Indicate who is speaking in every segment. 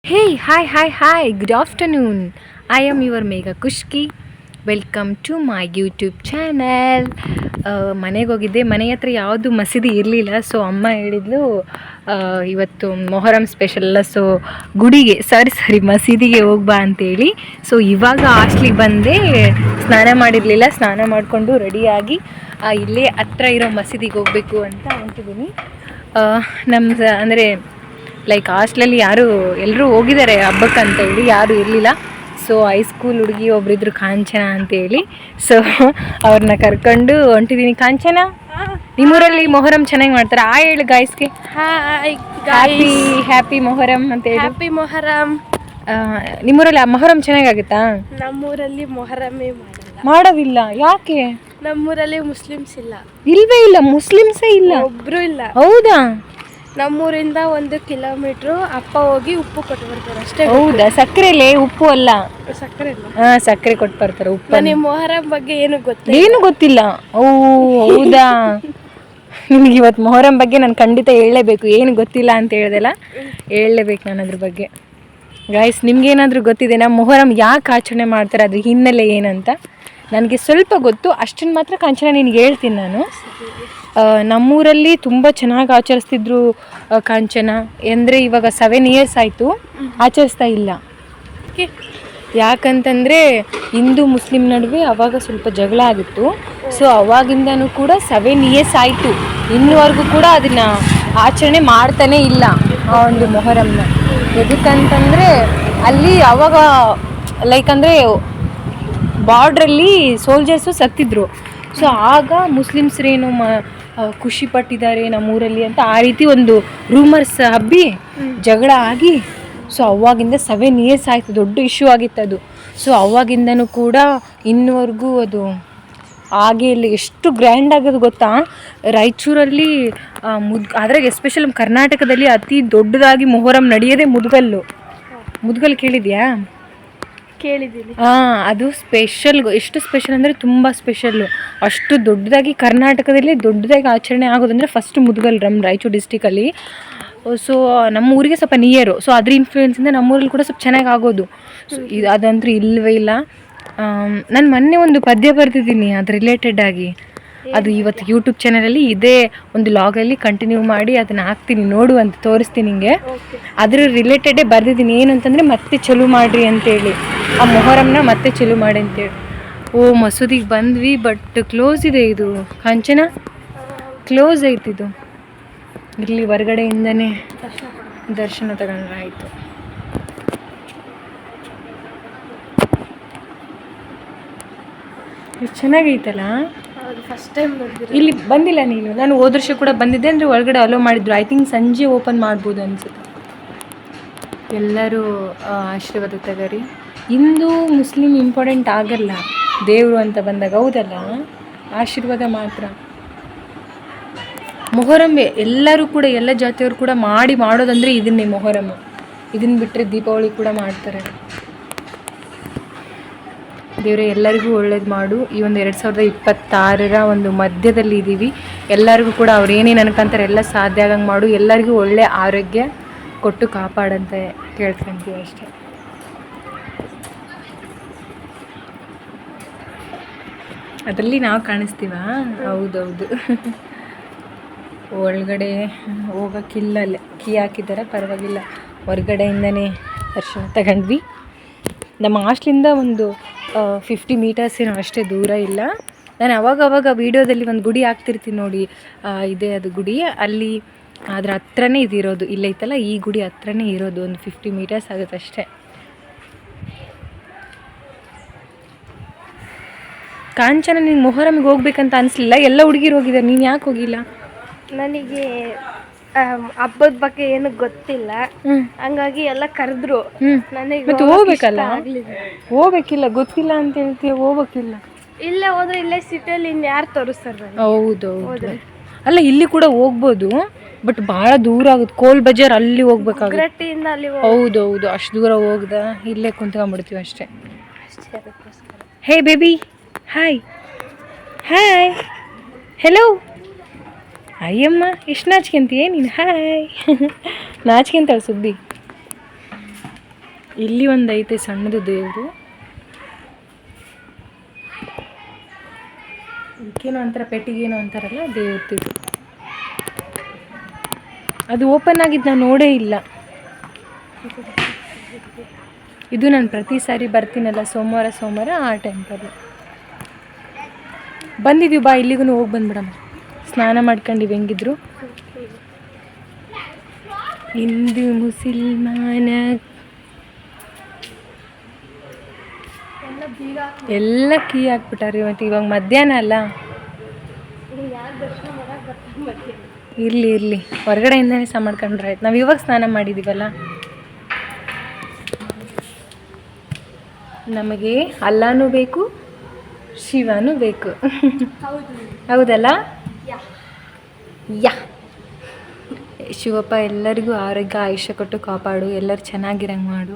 Speaker 1: Hey, hi. Good afternoon. I am your Mega Kushki. Welcome to my YouTube channel. ಮನೆಗೆ ಹೋಗಿದ್ದೆ. ಮನೆ ಹತ್ರ ಯಾವುದು ಮಸೀದಿ ಇರಲಿಲ್ಲ. ಸೊ ಅಮ್ಮ ಹೇಳಿದ್ಲು ಇವತ್ತು ಮೊಹರಂ ಸ್ಪೆಷಲ್ ಅಲ್ಲ, ಸೊ ಗುಡಿಗೆ ಮಸೀದಿಗೆ ಹೋಗ್ಬಾ ಅಂತೇಳಿ. ಸೊ ಇವಾಗ ಹಾಸ್ಟ್ಲಿಗೆ ಬಂದೆ. ಸ್ನಾನ ಮಾಡಿರಲಿಲ್ಲ, ಸ್ನಾನ ಮಾಡಿಕೊಂಡು ರೆಡಿಯಾಗಿ ಇಲ್ಲೇ ಹತ್ರ ಇರೋ ಮಸೀದಿಗೆ ಹೋಗಬೇಕು ಅಂತ ಅಂತಿದ್ದೀನಿ. ನಮ್ಮ ಅಂದರೆ ಲೈಕ್ ಹಾಸ್ಟ್ಲಲ್ಲಿ ಎಲ್ಲರೂ ಹೋಗಿದ್ದಾರೆ ಹಬ್ಬಕ್ಕೆ ಅಂತೇಳಿ, ಯಾರೂ ಇರಲಿಲ್ಲ. ಸೊ ಹೈಸ್ಕೂಲ್ ಹುಡುಗಿ ಒಬ್ಬರಿದ್ರು ಕಾಂಚನ ಅಂತೇಳಿ, ಸೊ ಅವ್ರನ್ನ ಕರ್ಕೊಂಡು ಹೊಂಟಿದ್ದೀನಿ. ಕಾಂಚನ, ನಿಮ್ಮೂರಲ್ಲಿ ಮೊಹರಂ ಚೆನ್ನಾಗಿ ಮಾಡ್ತಾರೆ? ಹೇಳು ಗಾಯ್ಸ್ಗೆ ಹ್ಯಾಪಿ ಮೊಹರಂ ಅಂತ ಹೇಳಿ.
Speaker 2: ಹ್ಯಾಪಿ ಮೊಹರಂ.
Speaker 1: ನಿಮ್ಮೂರಲ್ಲಿ ಮೊಹರಂ ಚೆನ್ನಾಗಾಗುತ್ತಾ?
Speaker 2: ನಮ್ಮೂರಲ್ಲಿ ಮೊಹರಮೇ
Speaker 1: ಮಾಡೋದಿಲ್ಲ. ಯಾಕೆ?
Speaker 2: ನಮ್ಮೂರಲ್ಲಿ ಮುಸ್ಲಿಮ್ಸ್ ಇಲ್ಲ.
Speaker 1: ಇಲ್ವೇ ಇಲ್ಲ, ಮುಸ್ಲಿಮ್ಸೇ ಇಲ್ಲ,
Speaker 2: ಒಬ್ರು ಇಲ್ಲ.
Speaker 1: ಹೌದಾ?
Speaker 2: ನಮ್ಮೂರಿಂದ 1 ಕಿಲೋಮೀಟ್ರು ಅಪ್ಪ ಹೋಗಿ ಉಪ್ಪು ಕೊಟ್ಟು ಬರ್ತಾರೆ ಅಷ್ಟೇ.
Speaker 1: ಹೌದಾ? ಸಕ್ಕರೆಲೆ ಉಪ್ಪು ಅಲ್ಲ,
Speaker 2: ಸಕ್ಕರೆ ಇಲ್ಲ.
Speaker 1: ಸಕ್ಕರೆ ಕೊಟ್ಟು ಬರ್ತಾರೆ. ಉಪ್ಪು
Speaker 2: ನನಗೆ ಮೊಹರಂ ಬಗ್ಗೆ
Speaker 1: ಏನು ಗೊತ್ತಿಲ್ಲ. ಓ ಹೌದಾ? ನಿನಗೆ ಇವತ್ತು ಮೊಹರಂ ಬಗ್ಗೆ ನಾನು ಖಂಡಿತ ಹೇಳಲೇಬೇಕು. ಏನು ಗೊತ್ತಿಲ್ಲ ಅಂತ ಹೇಳ್ದಲ್ಲ, ಹೇಳಲೇಬೇಕು ನಾನು ಅದ್ರ ಬಗ್ಗೆ. ಗಾಯ್ಸ್, ನಿಮ್ಗೇನಾದರೂ ಗೊತ್ತಿದೆ ನಮ್ಮ ಮೊಹರಂ ಯಾಕೆ ಆಚರಣೆ ಮಾಡ್ತಾರೆ, ಅದ್ರ ಹಿನ್ನೆಲೆ ಏನಂತ? ನನಗೆ ಸ್ವಲ್ಪ ಗೊತ್ತು, ಅಷ್ಟನ್ನು ಮಾತ್ರ ಕಾಂಚನ ನಿನಗೆ ಹೇಳ್ತೀನಿ ನಾನು. ನಮ್ಮೂರಲ್ಲಿ ತುಂಬ ಚೆನ್ನಾಗಿ ಆಚರಿಸ್ತಿದ್ರು ಕಾಂಚನ. ಅಂದರೆ ಇವಾಗ 7 years ಆಯಿತು ಆಚರಿಸ್ತಾ ಇಲ್ಲ. ಯಾಕಂತಂದರೆ ಹಿಂದೂ ಮುಸ್ಲಿಂ ನಡುವೆ ಅವಾಗ ಸ್ವಲ್ಪ ಜಗಳ ಆಗಿತ್ತು. ಸೊ ಅವಾಗಿಂದನೂ ಕೂಡ 7 years ಆಯಿತು, ಇನ್ನೂವರೆಗೂ ಕೂಡ ಅದನ್ನು ಆಚರಣೆ ಮಾಡ್ತಾನೇ ಇಲ್ಲ ಆ ಒಂದು ಮೊಹರಂನ. ಎದಕ್ಕಂತಂದರೆ ಅಲ್ಲಿ ಅವಾಗ ಲೈಕ್ ಅಂದರೆ ಬಾರ್ಡ್ರಲ್ಲಿ ಸೋಲ್ಜರ್ಸು ಸತ್ತಿದ್ರು. ಸೊ ಆಗ ಮುಸ್ಲಿಮ್ಸ್ರೇನು ಖುಷಿ ಪಟ್ಟಿದ್ದಾರೆ ನಮ್ಮೂರಲ್ಲಿ ಅಂತ ಆ ರೀತಿ ಒಂದು ರೂಮರ್ಸ್ ಹಬ್ಬಿ ಜಗಳ ಆಗಿ, ಸೊ ಅವಾಗಿಂದ 7 years ಆಯಿತು. ದೊಡ್ಡ ಇಶ್ಯೂ ಆಗಿತ್ತು ಅದು. ಸೊ ಅವಾಗಿಂದನೂ ಕೂಡ ಇನ್ನುವರೆಗೂ ಅದು ಹಾಗೆ ಇಲ್ಲಿ ಎಷ್ಟು ಗ್ರ್ಯಾಂಡ್ ಆಗೋದು ಗೊತ್ತಾ? ರಾಯಚೂರಲ್ಲಿ ಅದ್ರಾಗ ಎಸ್ಪೆಷಲ್ ಕರ್ನಾಟಕದಲ್ಲಿ ಅತಿ ದೊಡ್ಡದಾಗಿ ಮೊಹರಂ ನಡೆಯೋದೇ ಮುದ್ಗಲ್ ಕೇಳಿದ್ಯಾ?
Speaker 2: ಕೇಳಿದ್ದೀನಿ.
Speaker 1: ಅದು ಸ್ಪೆಷಲ್. ಎಷ್ಟು ಸ್ಪೆಷಲ್ ಅಂದರೆ ತುಂಬ ಸ್ಪೆಷಲ್ಲು. ಅಷ್ಟು ದೊಡ್ಡದಾಗಿ ಕರ್ನಾಟಕದಲ್ಲಿ ದೊಡ್ಡದಾಗಿ ಆಚರಣೆ ಆಗೋದಂದರೆ ಫಸ್ಟ್ ಮುದ್ಗಲ್, ರಾಯಚೂರು ಡಿಸ್ಟಿಕಲ್ಲಿ. ಸೊ ನಮ್ಮ ಊರಿಗೆ ಸ್ವಲ್ಪ ನಿಯರು. ಸೊ ಅದ್ರ ಇನ್ಫ್ಲೂಯೆನ್ಸಿಂದ ನಮ್ಮೂರಲ್ಲಿ ಕೂಡ ಸ್ವಲ್ಪ ಚೆನ್ನಾಗಿ ಆಗೋದು. ಸೊ ಅದಂತೂ ಇಲ್ಲವೇ ಇಲ್ಲ. ನಾನು ಮೊನ್ನೆ ಒಂದು ಪದ್ಯ ಬರೆದಿದ್ದೀನಿ ಅದು ರಿಲೇಟೆಡ್ ಆಗಿ. ಅದು ಇವತ್ತು ಯೂಟ್ಯೂಬ್ ಚಾನಲಲ್ಲಿ ಇದೇ ಒಂದು ಲಾಗಲ್ಲಿ ಕಂಟಿನ್ಯೂ ಮಾಡಿ ಅದನ್ನು ಹಾಕ್ತೀನಿ, ನೋಡು ಅಂತ ತೋರಿಸ್ತೀನಿ ನಿಮಗೆ. ಅದ್ರ ರಿಲೇಟೆಡೇ ಬರೆದಿದ್ದೀನಿ. ಏನು ಅಂತಂದರೆ ಮತ್ತೆ ಚಲೋ ಮಾಡಿರಿ ಅಂತೇಳಿ, ಆ ಮೊಹರಂನ ಮತ್ತೆ ಚಲೋ ಮಾಡಿ ಅಂತೇಳಿ. ಮಸೂದಿಗೆ ಬಂದ್ವಿ, ಬಟ್ ಕ್ಲೋಸ್ ಇದೆ ಇದು ಕಾಂಚನ, ಕ್ಲೋಸ್ ಐತಿದು. ಇಲ್ಲಿ ಹೊರಗಡೆಯಿಂದನೇ ದರ್ಶನ ತಗೊಂಡ್ರೆ ಆಯಿತು. ಎಷ್ಟು ಚೆನ್ನಾಗೈತಲ್ಲ.
Speaker 2: ಫಸ್ಟ್ ಟೈಮ್
Speaker 1: ಇಲ್ಲಿ ಬಂದಿಲ್ಲ ನೀನು? ನಾನು ಹೋದ ವರ್ಷ ಕೂಡ ಬಂದಿದ್ದೆ. ಅಂದರೆ ಒಳಗಡೆ ಅಲೋ ಮಾಡಿದ್ರು. ಐ ಥಿಂಕ್ ಸಂಜೆ ಓಪನ್ ಮಾಡ್ಬೋದು ಅನಿಸುತ್ತೆ. ಎಲ್ಲರೂ ಆಶೀರ್ವಾದ ತಗೋರಿ. ಹಿಂದೂ ಮುಸ್ಲಿಂ ಇಂಪಾರ್ಟೆಂಟ್ ಆಗಲ್ಲ ದೇವರು ಅಂತ ಬಂದಾಗ, ಹೌದಲ್ಲ? ಆಶೀರ್ವಾದ ಮಾತ್ರ. ಮೊಹರಂ ಎಲ್ಲರೂ ಕೂಡ, ಎಲ್ಲ ಜಾತಿಯವರು ಕೂಡ ಮಾಡೋದಂದರೆ ಇದನ್ನೇ ಮೊಹರಂ. ಇದನ್ನು ಬಿಟ್ಟರೆ ದೀಪಾವಳಿ ಕೂಡ ಮಾಡ್ತಾರೆ. ದೇವರೇ ಎಲ್ಲರಿಗೂ ಒಳ್ಳೇದು ಮಾಡು. ಈ ಒಂದು 2026 ಒಂದು ಮಧ್ಯದಲ್ಲಿ ಇದ್ದೀವಿ. ಎಲ್ಲರಿಗೂ ಕೂಡ ಅವ್ರು ಏನೇನು ಅನ್ಕೊಂತಾರೆ ಎಲ್ಲ ಸಾಧ್ಯ ಆಗಂಗೆ ಮಾಡು. ಎಲ್ಲರಿಗೂ ಒಳ್ಳೆ ಆರೋಗ್ಯ ಕೊಟ್ಟು ಕಾಪಾಡಂತ ಕೇಳ್ಕೊಂತೀವಿ ಅಷ್ಟೇ. ಅದರಲ್ಲಿ ನಾವು ಕಾಣಿಸ್ತೀವ? ಹೌದೌದು. ಒಳಗಡೆ ಹೋಗೋಕ್ಕಿಲ್ಲ, ಅಲ್ಲೇ ಕೀ ಹಾಕಿದ್ದಾರೆ, ಪರವಾಗಿಲ್ಲ. ಹೊರಗಡೆಯಿಂದನೇ ದರ್ಶನ ತಗೊಂಡ್ವಿ. ನಮ್ಮ ಹಾಸ್ಟ್ಲಿಂದ ಒಂದು 50 meters ಏನೋ ಅಷ್ಟೇ ದೂರ ಇಲ್ಲ. ನಾನು ಅವಾಗವಾಗ ವೀಡಿಯೋದಲ್ಲಿ ಒಂದು ಗುಡಿ ಹಾಕ್ತಿರ್ತೀನಿ ನೋಡಿ, ಇದೆ ಅದು ಗುಡಿ. ಅಲ್ಲಿ ಅದ್ರ ಹತ್ರನೇ ಇದಿರೋದು. ಇಲ್ಲೈತಲ್ಲ, ಈ ಗುಡಿ ಹತ್ರನೇ ಇರೋದು. ಒಂದು 50 meters ಆಗುತ್ತೆ ಅಷ್ಟೇ. ಕಾಂಚನ, ನಿಂಗೆ ಮೊಹರಮ್ಗೆ ಹೋಗ್ಬೇಕಂತ ಅನಿಸ್ಲಿಲ್ಲ? ಎಲ್ಲ ಹುಡುಗಿರು ಹೋಗಿದ್ದಾರೆ, ನೀನು ಯಾಕೆ ಹೋಗಿಲ್ಲ?
Speaker 2: ನನಗೆ ಹಬ್ಬದ ಬಗ್ಗೆ ಏನು ಗೊತ್ತಿಲ್ಲ, ಹಂಗಾಗಿ ಎಲ್ಲ ಕರೆದ್ರು. ನನಗೆ
Speaker 1: ಹೋಗ್ಬೇಕಿಲ್ಲ, ಗೊತ್ತಿಲ್ಲ ಅಂತ ಹೇಳ್ತೀವಿ. ಹೋಗ್ಬೇಕಿಲ್ಲ.
Speaker 2: ಇಲ್ಲೇ ಹೋದ್ರೆ ಇಲ್ಲೇ ಸಿಟಿಯಲ್ಲಿ ಇನ್ಯಾರು ತೋರಿಸ್ತಾರೆ?
Speaker 1: ಹೌದೌದು. ಅಲ್ಲ, ಇಲ್ಲಿ ಕೂಡ ಹೋಗ್ಬೋದು, ಬಟ್ ಭಾಳ ದೂರ ಆಗುತ್ತೆ. ಕೋಲ್ ಬಜಾರ್ ಅಲ್ಲಿ ಹೋಗ್ಬೇಕಾಗುತ್ತೆ. ಹೌದೌದು, ಅಷ್ಟು ದೂರ ಹೋಗ್ದ ಇಲ್ಲೇ ಕುಂತ್ಕೊಂಡ್ಬಿಡ್ತೀವಿ ಅಷ್ಟೇ. Hey baby, hi hello. ಅಯ್ಯಮ್ಮ, ಎಷ್ಟು ನಾಚಿಕೆಂತೀಯ ನೀನು? ಹಾಯ್ ನಾಚಿಕೆಂತಾಳೆ ಸುಬ್ಬಿ. ಇಲ್ಲಿ ಒಂದು ಐತೆ ಸಣ್ಣದು ದೇವರು. ಇದಕ್ಕೇನೋ ಒಂಥರ ಪೆಟ್ಟಿಗೇನೋ ಅಂತಾರಲ್ಲ ದೇವ್ರದ್ದು. ಅದು ಓಪನ್ ಆಗಿದ್ದು ನಾನು ನೋಡೇ ಇಲ್ಲ. ಇದು ನಾನು ಪ್ರತಿ ಸಾರಿ ಬರ್ತೀನಲ್ಲ ಸೋಮವಾರ ಆ ಟೆಂಪಲ್. ಬಂದಿದ್ದೀವಿ ಬಾ, ಇಲ್ಲಿಗೂ ಹೋಗಿ ಬಂದ್ಬಿಡಮ್ಮ. ಸ್ನಾನ ಮಾಡ್ಕೊಂಡಿವಿ ಹೆಂಗಿದ್ರು. ಹಿಂದೂ ಮುಸಲ್ಮಾನ ಎಲ್ಲ ಕೀ ಹಾಕ್ಬಿಟ್ಟಾರೆ. ಇವತ್ತು ಇವಾಗ ಮಧ್ಯಾಹ್ನ ಅಲ್ಲ. ಇರಲಿ ಹೊರಗಡೆಯಿಂದನೇ ಸಹ ಮಾಡ್ಕೊಂಡ್ರೆ ಆಯ್ತು. ನಾವು ಇವಾಗ ಸ್ನಾನ ಮಾಡಿದ್ದೀವಲ್ಲ. ನಮಗೆ ಅಲ್ಲಾನೂ ಬೇಕು, ಶಿವನೂ ಬೇಕು. ಹೌದಲ್ಲ? ಯಾ ಶಿವಪ್ಪ ಎಲ್ಲರಿಗೂ ಆರೋಗ್ಯ ಆಯುಷ್ಯ ಕೊಟ್ಟು ಕಾಪಾಡು, ಎಲ್ಲರೂ ಚೆನ್ನಾಗಿರಂಗೆ ಮಾಡು.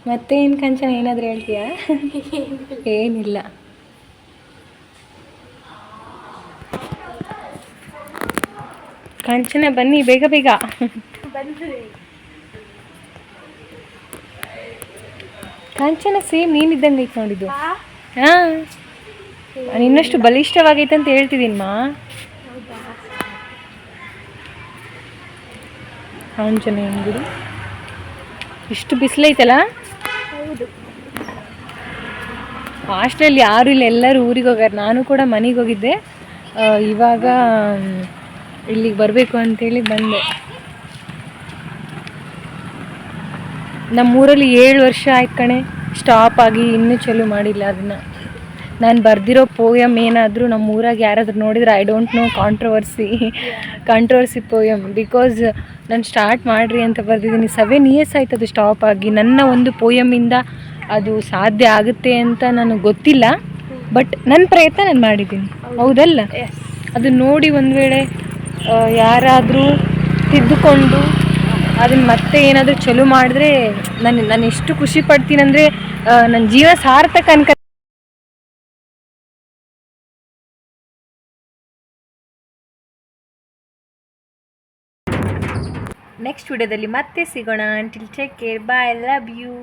Speaker 1: ಮತ್ತೇನು ಕಂಚನ, ಏನಾದರೂ ಹೇಳ್ತೀಯಾ? ಏನಿಲ್ಲ. ಕಾಂಚನ ಬನ್ನಿ ಬೇಗ ಬೇಗ. ಕಾಂಚನ ಸೇಮ್ ನೀನಿದ್ದಂಗೆ ಐತೆ ನೋಡಿದ್ದು. ಹಾಂ, ಇನ್ನಷ್ಟು ಬಲಿಷ್ಠವಾಗೈತೆ ಅಂತ ಹೇಳ್ತಿದ್ದೀನಮ್ಮ. ಆಂಜನೇಯನ ಗುಡಿ. ಇಷ್ಟು ಬಿಸಿಲೈತಲ್ಲ. ಹಾಸ್ಟೆಲಲ್ಲಿ ಯಾರೂ ಇಲ್ಲ, ಎಲ್ಲರೂ ಊರಿಗೆ ಹೋಗ್ಯಾರ. ನಾನು ಕೂಡ ಮನೆಗೆ ಹೋಗಿದ್ದೆ. ಇವಾಗ ಇಲ್ಲಿಗೆ ಬರಬೇಕು ಅಂತೇಳಿ ಬಂದೆ. ನಮ್ಮೂರಲ್ಲಿ 7 ವರ್ಷ ಆಯ್ತು ಕಣೆ ಸ್ಟಾಪ್ ಆಗಿ, ಇನ್ನೂ ಚಾಲೂ ಮಾಡಿಲ್ಲ ಅದನ್ನು. ನಾನು ಬರೆದಿರೋ ಪೋಯಮ್ ಏನಾದರೂ ನಮ್ಮ ಊರಾಗ ಯಾರಾದರೂ ನೋಡಿದರೆ I don't know, controversy poem. Because ನಾನು ಸ್ಟಾರ್ಟ್ ಮಾಡಿರಿ ಅಂತ ಬರೆದಿದ್ದೀನಿ. 7 years ಆಯ್ತು ಅದು ಸ್ಟಾಪ್ ಆಗಿ. ನನ್ನ ಒಂದು ಪೋಯಮಿಂದ ಅದು ಸಾಧ್ಯ ಆಗುತ್ತೆ ಅಂತ ನನಗೆ ಗೊತ್ತಿಲ್ಲ, ಬಟ್ ನನ್ನ ಪ್ರಯತ್ನ ನಾನು ಮಾಡಿದ್ದೀನಿ. ಹೌದಲ್ಲ? ಅದು ನೋಡಿ ಒಂದು ವೇಳೆ ಯಾರಾದರೂ ತಿದ್ದುಕೊಂಡು ಅದನ್ನು ಮತ್ತೆ ಏನಾದರೂ ಚಲೋ ಮಾಡಿದ್ರೆ ನಾನು ಎಷ್ಟು ಖುಷಿ ಪಡ್ತೀನಂದರೆ ನನ್ನ ಜೀವನ ಸಾರ್ಥಕ ಅನ್ಕ. ನೆಕ್ಸ್ಟ್ ವಿಡಿಯೋದಲ್ಲಿ ಮತ್ತೆ ಸಿಗೋಣ. Until take care, bye, love you.